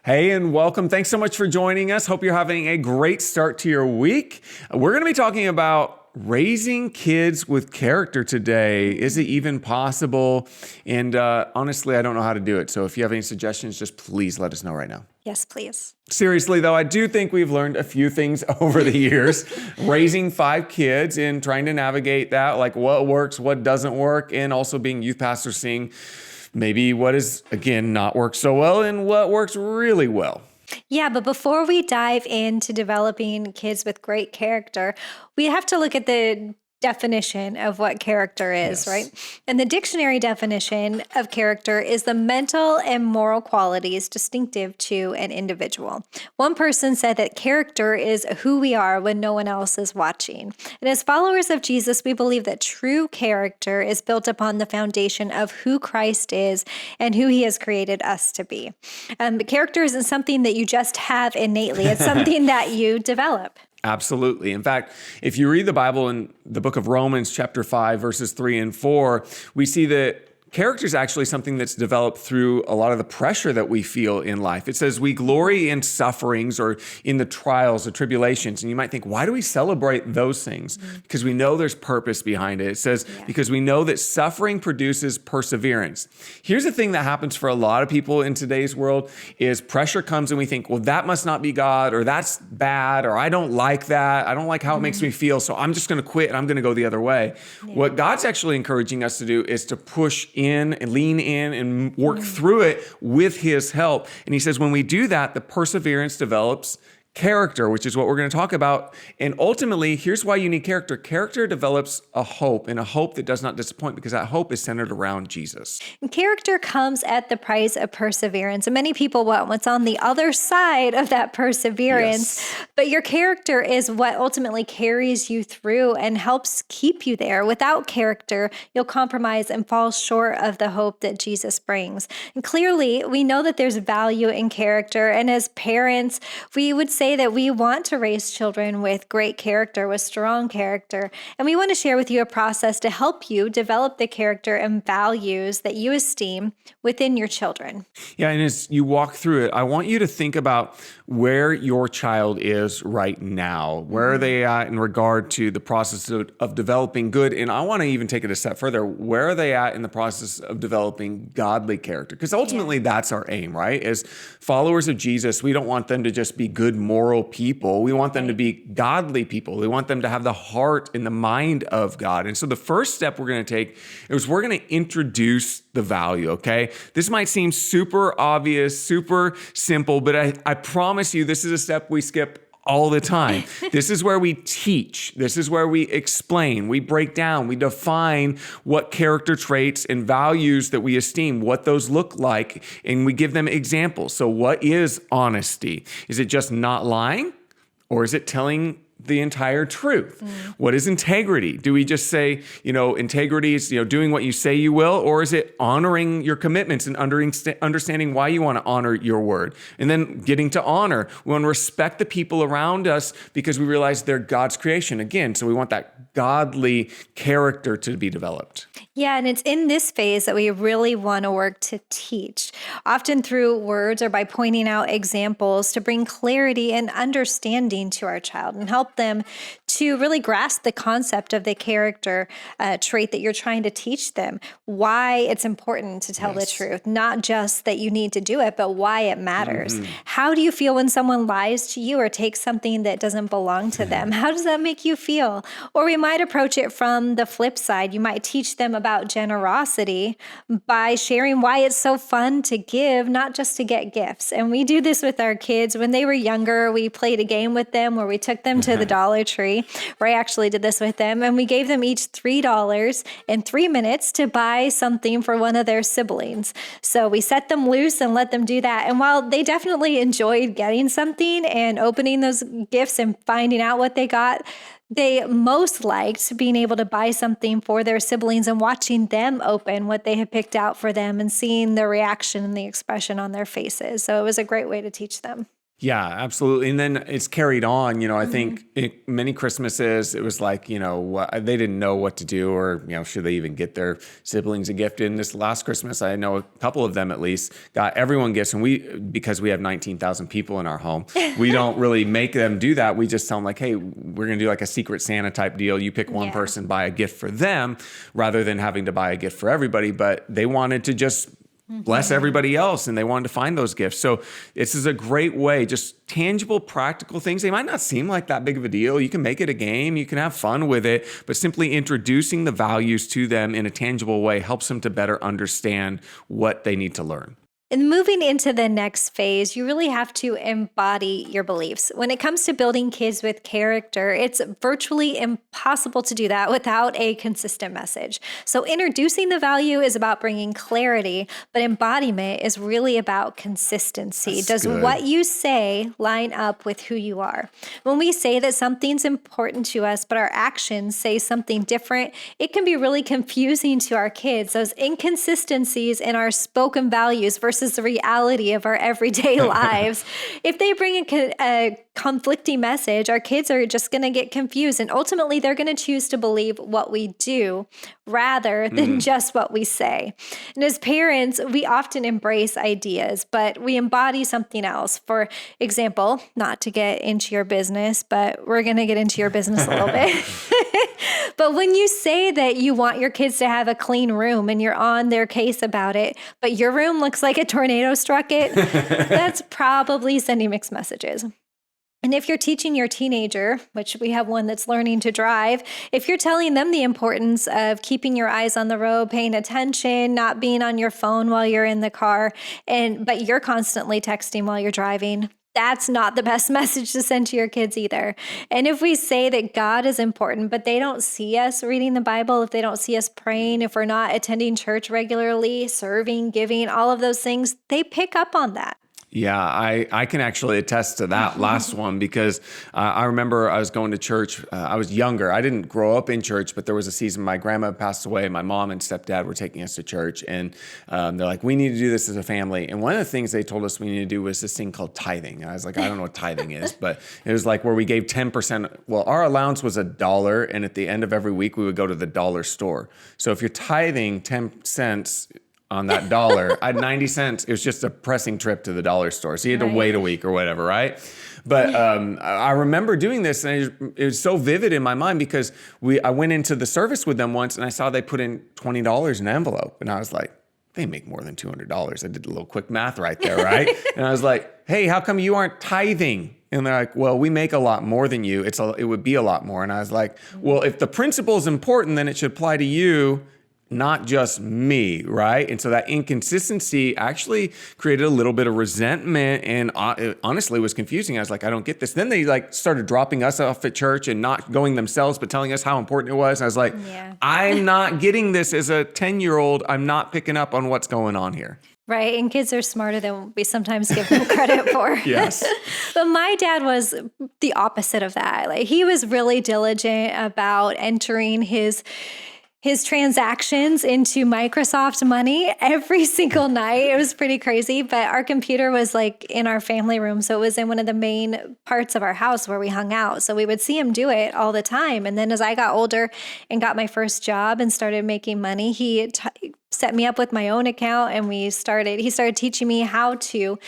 Hey, and welcome. Thanks so much for joining us. Hope you're having a great start to your week. We're going to be talking about raising kids with character today. Is it even possible? And honestly, I don't know how to do it. So if you have any suggestions, just please let us know right now. Yes, please. Seriously, though, I do think we've learned a few things over the years, raising 5 kids and trying to navigate that, like what works, what doesn't work, and also being youth pastors, seeing maybe what is, again, not worked so well and what works really well. Yeah, but before we dive into developing kids with great character, we have to look at the definition of what character is, Yes. right? And the dictionary definition of character is the mental and moral qualities distinctive to an individual. One person said that character is who we are when no one else is watching. And as followers of Jesus, we believe that true character is built upon the foundation of who Christ is and who he has created us to be. Character isn't something that you just have innately. It's something that you develop. Absolutely. In fact, if you read the Bible in the book of Romans, chapter 5, verses 3 and 4, we see that character is actually something that's developed through a lot of the pressure that we feel in life. It says we glory in sufferings or in the trials or tribulations. And you might think, why do we celebrate those things? Because we know there's purpose behind it. It says, because we know that suffering produces perseverance. Here's the thing that happens for a lot of people in today's world is pressure comes and we think, well, that must not be God, or that's bad, or I don't like that. I don't like how it makes me feel. So I'm just going to quit and I'm going to go the other way. Yeah. What God's actually encouraging us to do is to push in and lean in and work through it with his help. And he says, when we do that, the perseverance develops character, which is what we're going to talk about. And ultimately, here's why you need character. Character develops a hope, and a hope that does not disappoint, because that hope is centered around Jesus. And character comes at the price of perseverance. And many people want what's on the other side of that perseverance. Yes. But your character is what ultimately carries you through and helps keep you there. Without character, you'll compromise and fall short of the hope that Jesus brings. And clearly, we know that there's value in character. And as parents, we would say that we want to raise children with great character, with strong character. And we want to share with you a process to help you develop the character and values that you esteem within your children. Yeah, and as you walk through it, I want you to think about where your child is right now. Where are they at in regard to the process of developing good? And I want to even take it a step further. Where are they at in the process of developing godly character? Because ultimately that's our aim, right? As followers of Jesus, we don't want them to just be good moral people. We want them to be godly people. We want them to have the heart and the mind of God. And so the first step we're going to take is we're going to introduce the value, okay? This might seem super obvious, super simple, but I promise you this is a step we skip all the time. This is where we teach. This is where we explain. We break down. We define what character traits and values that we esteem, what those look like, and we give them examples. So what is honesty? Is it just not lying? Or is it telling the entire truth? What is integrity? Do we just say, integrity is, doing what you say you will, or is it honoring your commitments and understanding why you want to honor your word? And then getting to honor. We want to respect the people around us because we realize they're God's creation. Again, so we want that godly character to be developed. Yeah, and it's in this phase that we really want to work to teach, often through words or by pointing out examples to bring clarity and understanding to our child and help them to really grasp the concept of the character trait that you're trying to teach them, why it's important to tell the truth, not just that you need to do it, but why it matters. How do you feel when someone lies to you or takes something that doesn't belong to them? How does that make you feel? Or we might approach it from the flip side. You might teach them about generosity by sharing why it's so fun to give, not just to get gifts. And we do this with our kids. When they were younger, we played a game with them where we took them to the Dollar Tree, where I actually did this with them, and we gave them each $3 in 3 minutes to buy something for one of their siblings. So we set them loose and let them do that. And while they definitely enjoyed getting something and opening those gifts and finding out what they got, they most liked being able to buy something for their siblings and watching them open what they had picked out for them and seeing the reaction and the expression on their faces. So it was a great way to teach them. Yeah, absolutely. And then it's carried on. I think many Christmases, it was like, they didn't know what to do or, should they even get their siblings a gift. And this last Christmas, I know a couple of them at least got everyone gifts. And because we have 19,000 people in our home, we don't really make them do that. We just tell them like, hey, we're going to do like a Secret Santa type deal. You pick one person, buy a gift for them rather than having to buy a gift for everybody. But they wanted to just bless everybody else, and they wanted to find those gifts. So this is a great way, just tangible, practical things. They might not seem like that big of a deal. You can make it a game. You can have fun with it, but simply introducing the values to them in a tangible way helps them to better understand what they need to learn. And moving into the next phase, you really have to embody your beliefs. When it comes to building kids with character, it's virtually impossible to do that without a consistent message. So introducing the value is about bringing clarity, but embodiment is really about consistency. That's Does good. what you say line up with who you are? When we say that something's important to us, but our actions say something different, it can be really confusing to our kids. Those inconsistencies in our spoken values versus the reality of our everyday lives. If they bring a conflicting message, our kids are just going to get confused, and ultimately they're going to choose to believe what we do rather than just what we say. And as parents, we often embrace ideas, but we embody something else. For example, not to get into your business, but we're going to get into your business a little bit. But when you say that you want your kids to have a clean room and you're on their case about it, but your room looks like a tornado struck it, that's probably sending mixed messages. And if you're teaching your teenager, which we have one that's learning to drive, if you're telling them the importance of keeping your eyes on the road, paying attention, not being on your phone while you're in the car, but you're constantly texting while you're driving, that's not the best message to send to your kids either. And if we say that God is important, but they don't see us reading the Bible, if they don't see us praying, if we're not attending church regularly, serving, giving, all of those things, they pick up on that. Yeah, I can actually attest to that last one because I remember I was going to church. I was younger. I didn't grow up in church, but there was a season my grandma passed away. My mom and stepdad were taking us to church, and they're like, we need to do this as a family. And one of the things they told us we need to do was this thing called tithing. And I was like, I don't know what tithing is, but it was like where we gave 10%. Well, our allowance was $1, and at the end of every week, we would go to the dollar store. So if you're tithing 10 cents on that $1, I had 90 cents. It was just a pressing trip to the dollar store. So you had to wait a week or whatever, right? But I remember doing this, and it was so vivid in my mind because I went into the service with them once, and I saw they put in $20 in an envelope. And I was like, they make more than $200. I did a little quick math right there, right? And I was like, hey, how come you aren't tithing? And they're like, well, we make a lot more than you. It would be a lot more. And I was like, well, if the principle is important, then it should apply to you, not just me, right? And so that inconsistency actually created a little bit of resentment, and it honestly was confusing. I was like, I don't get this. Then they started dropping us off at church and not going themselves, but telling us how important it was. And I was like, I'm not getting this as a 10-year-old. I'm not picking up on what's going on here. Right. And kids are smarter than we sometimes give them credit for. Yes. But my dad was the opposite of that. Like, he was really diligent about entering his transactions into Microsoft Money every single night. It was pretty crazy, but our computer was like in our family room. So it was in one of the main parts of our house where we hung out. So we would see him do it all the time. And then as I got older and got my first job and started making money, he set me up with my own account, and he started teaching me how to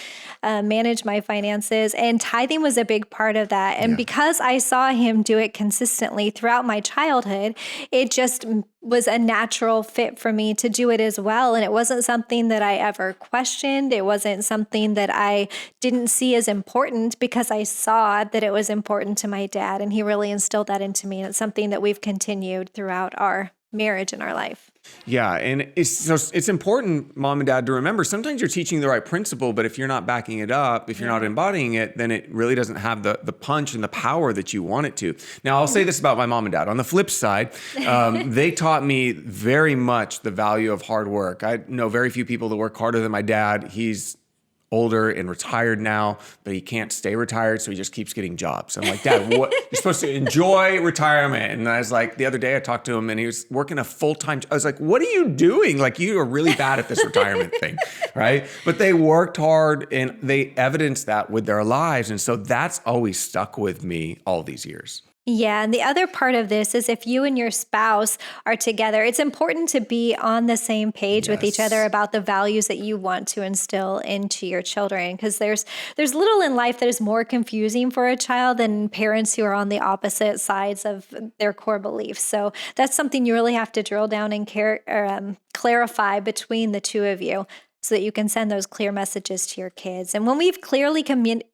manage my finances, and tithing was a big part of that. And because I saw him do it consistently throughout my childhood, it just was a natural fit for me to do it as well. And it wasn't something that I ever questioned. It wasn't something that I didn't see as important, because I saw that it was important to my dad, and he really instilled that into me. And it's something that we've continued throughout our marriage and our life. Yeah, and it's important, mom and dad, to remember sometimes you're teaching the right principle, but if you're not backing it up, if you're not embodying it, then it really doesn't have the punch and the power that you want it to. Now, I'll say this about my mom and dad. On the flip side, they taught me very much the value of hard work. I know very few people that work harder than my dad. He's older and retired now, but he can't stay retired, so he just keeps getting jobs. I'm like, Dad, what? You're supposed to enjoy retirement. And I was like, the other day I talked to him and he was working a full-time. I was like, what are you doing? Like, you are really bad at this retirement thing, right? But they worked hard and they evidenced that with their lives. And so that's always stuck with me all these years. Yeah. And the other part of this is if you and your spouse are together, it's important to be on the same page with each other about the values that you want to instill into your children. Because there's little in life that is more confusing for a child than parents who are on the opposite sides of their core beliefs. So that's something you really have to drill down and clarify between the two of you, so that you can send those clear messages to your kids. And when we've clearly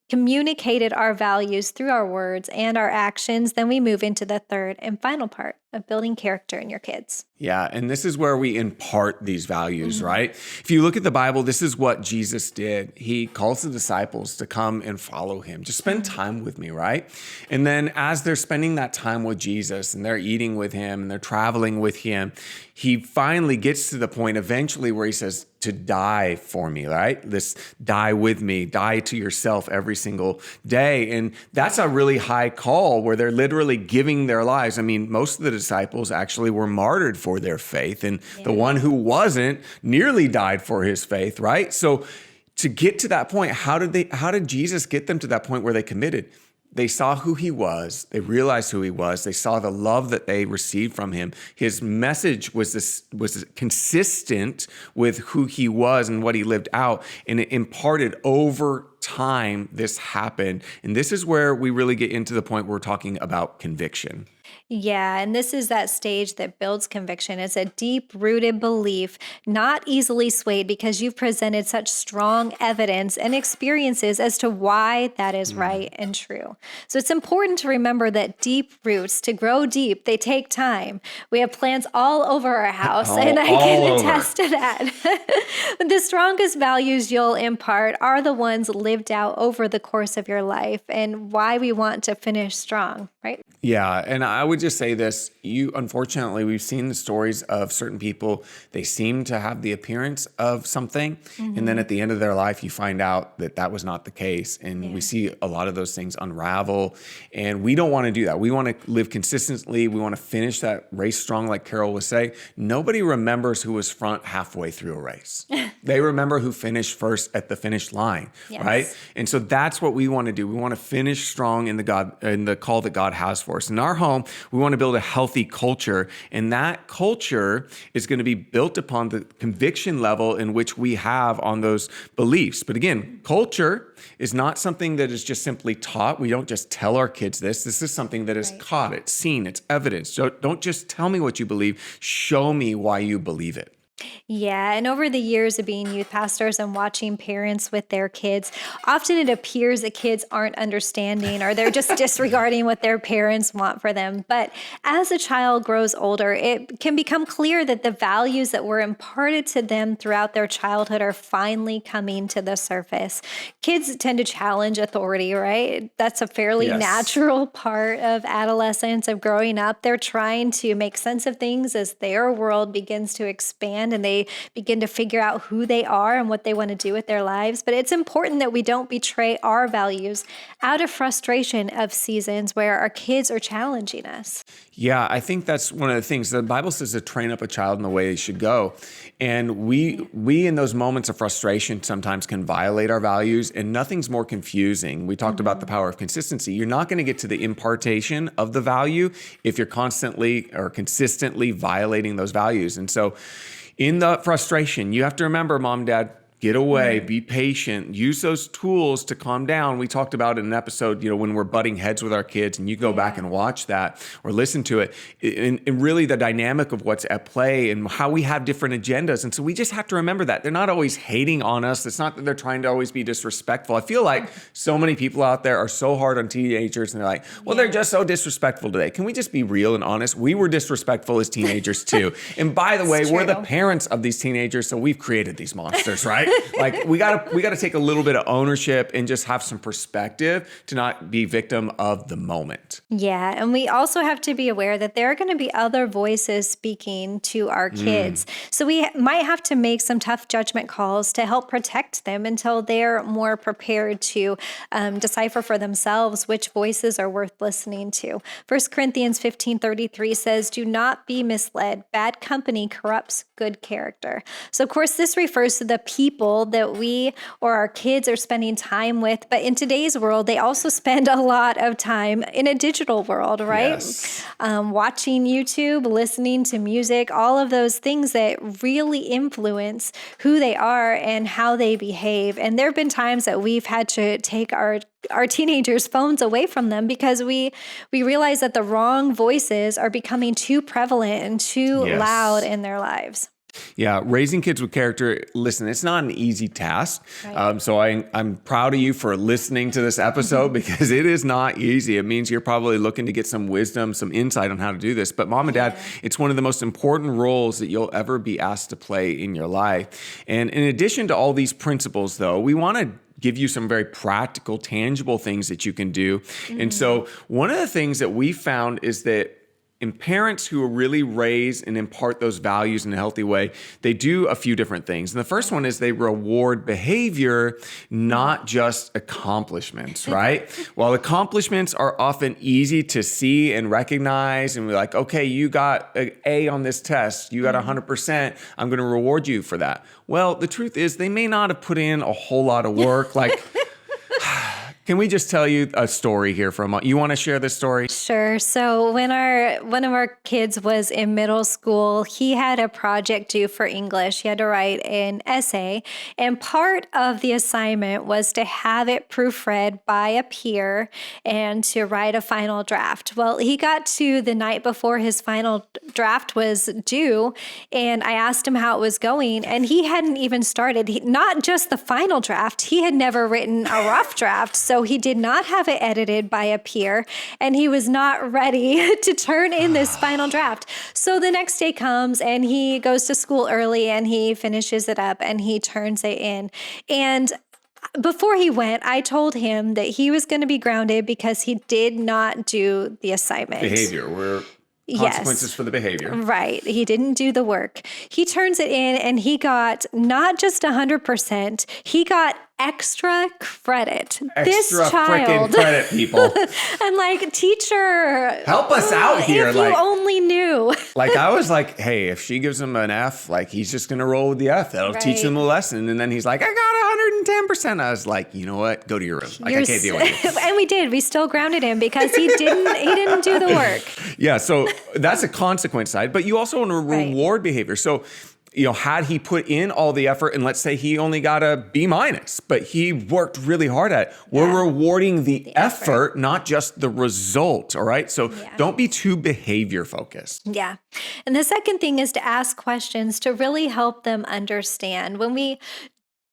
communicated our values through our words and our actions, then we move into the third and final part of building character in your kids. Yeah, and this is where we impart these values, right? If you look at the Bible, this is what Jesus did. He calls the disciples to come and follow him. Just spend time with me, right? And then as they're spending that time with Jesus and they're eating with him and they're traveling with him, he finally gets to the point eventually where he says, to die for me, right? This die with me, die to yourself every single day. And that's a really high call where they're literally giving their lives. I mean, most of the disciples actually were martyred for their faith. And the one who wasn't nearly died for his faith, right? So to get to that point, how did Jesus get them to that point where they committed? They saw who he was. They realized who he was. They saw the love that they received from him. His message was consistent with who he was and what he lived out. And it imparted over time. This happened. And this is where we really get into the point where we're talking about conviction. Yeah, and this is that stage that builds conviction. It's a deep-rooted belief, not easily swayed because you've presented such strong evidence and experiences as to why that is right and true. So it's important to remember that deep roots, to grow deep, they take time. We have plants all over our house, and I can attest to that. But the strongest values you'll impart are the ones lived out over the course of your life and why we want to finish strong, right? Yeah, and I would just say this, unfortunately, we've seen the stories of certain people, they seem to have the appearance of something, and then at the end of their life, you find out that that was not the case, and we see a lot of those things unravel, and we don't want to do that. We want to live consistently. We want to finish that race strong, like Carol was saying. Nobody remembers who was front halfway through a race. They remember who finished first at the finish line, right? And so that's what we want to do. We want to finish strong in the call that God has for us. In our home, we want to build a healthy culture, and that culture is going to be built upon the conviction level in which we have on those beliefs. But again, culture is not something that is just simply taught. We don't just tell our kids this. This is something that is caught, it's seen, it's evidence. So don't just tell me what you believe. Show me why you believe it. Yeah, and over the years of being youth pastors and watching parents with their kids, often it appears that kids aren't understanding or they're just disregarding what their parents want for them. But as a child grows older, it can become clear that the values that were imparted to them throughout their childhood are finally coming to the surface. Kids tend to challenge authority, right? That's a fairly natural part of adolescence, of growing up. They're trying to make sense of things as their world begins to expand and they begin to figure out who they are and what they want to do with their lives. But it's important that we don't betray our values out of frustration of seasons where our kids are challenging us. Yeah, I think that's one of the things. The Bible says to train up a child in the way he should go. And we in those moments of frustration sometimes can violate our values, and nothing's more confusing. We talked about the power of consistency. You're not going to get to the impartation of the value if you're constantly or consistently violating those values. And so in the frustration, you have to remember, Mom, Dad, get away, be patient, use those tools to calm down. We talked about in an episode, when we're butting heads with our kids, and you go back and watch that or listen to it, and really the dynamic of what's at play and how we have different agendas. And so we just have to remember that. They're not always hating on us. It's not that they're trying to always be disrespectful. I feel like so many people out there are so hard on teenagers, and they're like, well, they're just so disrespectful today. Can we just be real and honest? We were disrespectful as teenagers too. And by the way, we're the parents of these teenagers, so we've created these monsters, right? Like we gotta take a little bit of ownership and just have some perspective to not be victim of the moment. Yeah, and we also have to be aware that there are going to be other voices speaking to our kids. So we might have to make some tough judgment calls to help protect them until they're more prepared to decipher for themselves which voices are worth listening to. 1 Corinthians 15:33 says, "Do not be misled. Bad company corrupts good character." So of course, this refers to the people that we or our kids are spending time with. But in today's world, they also spend a lot of time in a digital world, right? Yes. Watching YouTube, listening to music, all of those things that really influence who they are and how they behave. And there have been times that we've had to take our teenagers' phones away from them because we realize that the wrong voices are becoming too prevalent and too Yes. loud in their lives. Yeah, raising kids with character, listen, it's not an easy task. Right. So I'm proud of you for listening to this episode because it is not easy. It means you're probably looking to get some wisdom, some insight on how to do this. But mom and dad, it's one of the most important roles that you'll ever be asked to play in your life. And in addition to all these principles, though, we want to give you some very practical, tangible things that you can do. And so one of the things that we found is that in parents who really raise and impart those values in a healthy way, they do a few different things. And the first one is they reward behavior, not just accomplishments, right? While accomplishments are often easy to see and recognize, and we're like, okay, you got an A on this test, you got 100%, I'm going to reward you for that. Well, the truth is they may not have put in a whole lot of work. Like, can we just tell you a story here for a moment? You want to share this story? Sure. So when one of our kids was in middle school, he had a project due for English. He had to write an essay, and part of the assignment was to have it proofread by a peer and to write a final draft. Well, he got to the night before his final draft was due, and I asked him how it was going, and he hadn't even started. Not just the final draft, he had never written a rough draft. So he did not have it edited by a peer, and he was not ready to turn in this final draft. So the next day comes, and he goes to school early, and he finishes it up, and he turns it in. And before he went, I told him that he was going to be grounded because he did not do the assignment. Behavior. Consequences for the behavior. Right. He didn't do the work. He turns it in, and he got not just 100%, he got extra credit. Extra this child, freaking credit, people. I'm like, teacher, help us out here. If you only knew. Like I was like, hey, if she gives him an F, like he's just gonna roll with the F. That'll teach him a lesson. And then he's like, I got 110%. I was like, you know what? Go to your room. Like I can't deal with you. And we did. We still grounded him because he didn't do the work. Yeah. So that's a consequence side, but you also want to reward behavior. So, had he put in all the effort, and let's say he only got a B-, but he worked really hard at it. We're rewarding the effort, not just the result. All right. So don't be too behavior focused. Yeah. And the second thing is to ask questions to really help them understand.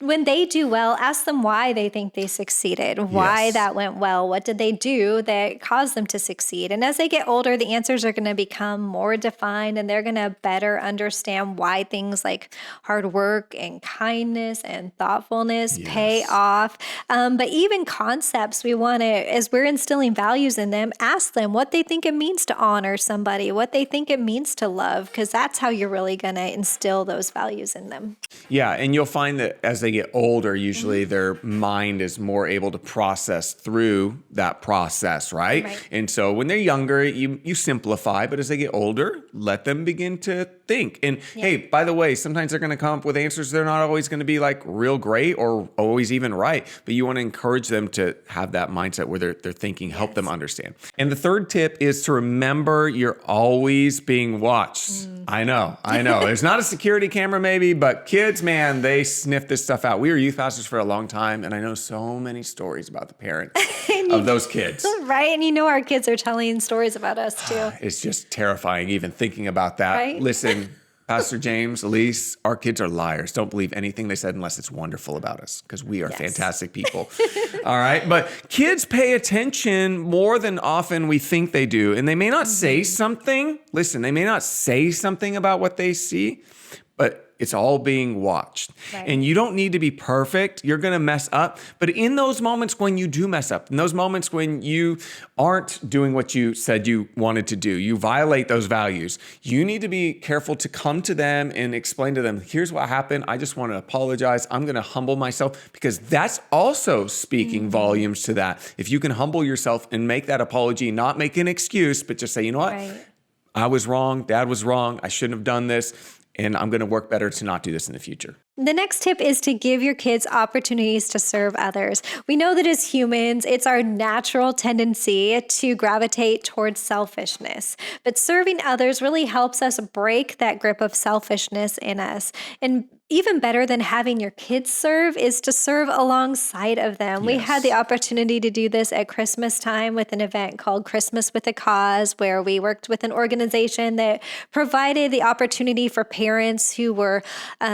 When they do well, ask them why they think they succeeded, why that went well, what did they do that caused them to succeed. And as they get older, the answers are going to become more defined, and they're going to better understand why things like hard work and kindness and thoughtfulness pay off. But even concepts, we want to, as we're instilling values in them, ask them what they think it means to honor somebody, what they think it means to love, because that's how you're really going to instill those values in them. Yeah. And you'll find that as they get older, usually their mind is more able to process through that process, right? And so when they're younger, you simplify, but as they get older, let them begin to think. And hey, by the way, sometimes they're going to come up with answers. They're not always going to be like real great or always even right, but you want to encourage them to have that mindset where they're thinking, help them understand. And the third tip is to remember you're always being watched. I know. There's not a security camera maybe, but kids, man, they sniff this stuff out. We were youth pastors for a long time, and I know so many stories about the parents of those kids. Right. And our kids are telling stories about us too. It's just terrifying even thinking about that. Right? Listen, Pastor James, Elise, our kids are liars. Don't believe anything they said unless it's wonderful about us, because we are fantastic people. All right. But kids pay attention more than often we think they do. And they may not say something. Listen, they may not say something about what they see, but It's all being watched. Right. And you don't need to be perfect. You're going to mess up. But in those moments when you do mess up, in those moments when you aren't doing what you said you wanted to do, you violate those values, you need to be careful to come to them and explain to them, here's what happened. I just want to apologize. I'm going to humble myself, because that's also speaking volumes to that. If you can humble yourself and make that apology, not make an excuse, but just say, you know what? Right. I was wrong. Dad was wrong. I shouldn't have done this. And I'm going to work better to not do this in the future. The next tip is to give your kids opportunities to serve others. We know that as humans, it's our natural tendency to gravitate towards selfishness, but serving others really helps us break that grip of selfishness in us. And even better than having your kids serve is to serve alongside of them. We had the opportunity to do this at Christmas time with an event called Christmas with a Cause, where we worked with an organization that provided the opportunity for parents who were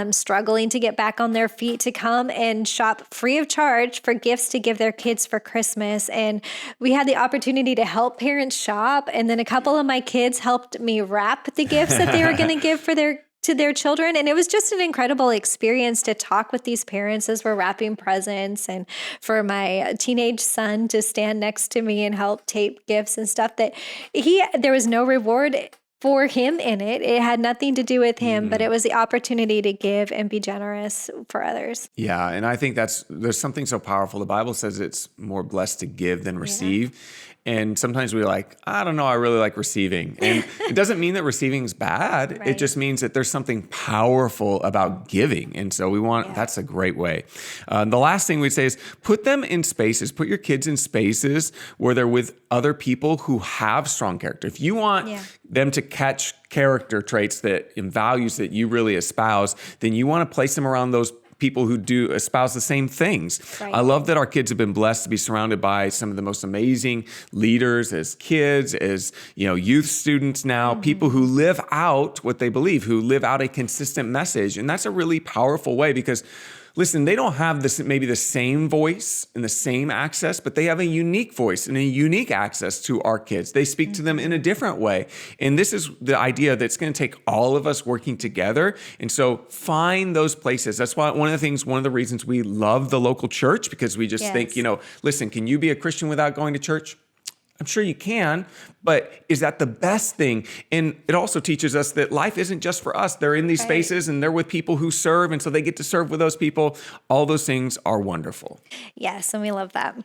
struggling to get back on their feet to come and shop free of charge for gifts to give their kids for Christmas. And we had the opportunity to help parents shop. And then a couple of my kids helped me wrap the gifts that they were going to give to their children. And it was just an incredible experience to talk with these parents as we're wrapping presents, and for my teenage son to stand next to me and help tape gifts and stuff that there was no reward for him in it. It had nothing to do with him, but it was the opportunity to give and be generous for others. Yeah, and I think there's something so powerful. The Bible says it's more blessed to give than receive. And sometimes we're like, I don't know, I really like receiving. And it doesn't mean that receiving is bad. Right. It just means that there's something powerful about giving. And so that's a great way. The last thing we'd say is put them in spaces, put your kids in spaces where they're with other people who have strong character. If you want them to catch character traits and values that you really espouse, then you want to place them around those people who do espouse the same things. Right. I love that our kids have been blessed to be surrounded by some of the most amazing leaders as kids, as youth students now, people who live out what they believe, who live out a consistent message. And that's a really powerful way, because listen, they don't have maybe the same voice and the same access, but they have a unique voice and a unique access to our kids. They speak to them in a different way. And this is the idea that it's going to take all of us working together. And so find those places. That's why one of the reasons we love the local church, because we just think, listen, can you be a Christian without going to church? I'm sure you can, but is that the best thing? And it also teaches us that life isn't just for us. They're in these spaces and they're with people who serve, and so they get to serve with those people. All those things are wonderful. Yes, and we love that.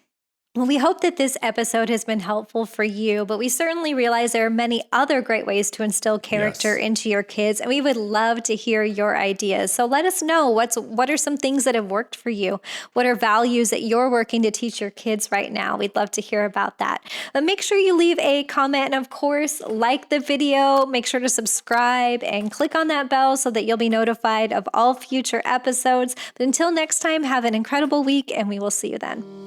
Well, we hope that this episode has been helpful for you, but we certainly realize there are many other great ways to instill character into your kids, and we would love to hear your ideas. So let us know what are some things that have worked for you? What are values that you're working to teach your kids right now? We'd love to hear about that. But make sure you leave a comment, and of course, like the video, make sure to subscribe and click on that bell so that you'll be notified of all future episodes. But until next time, have an incredible week, and we will see you then.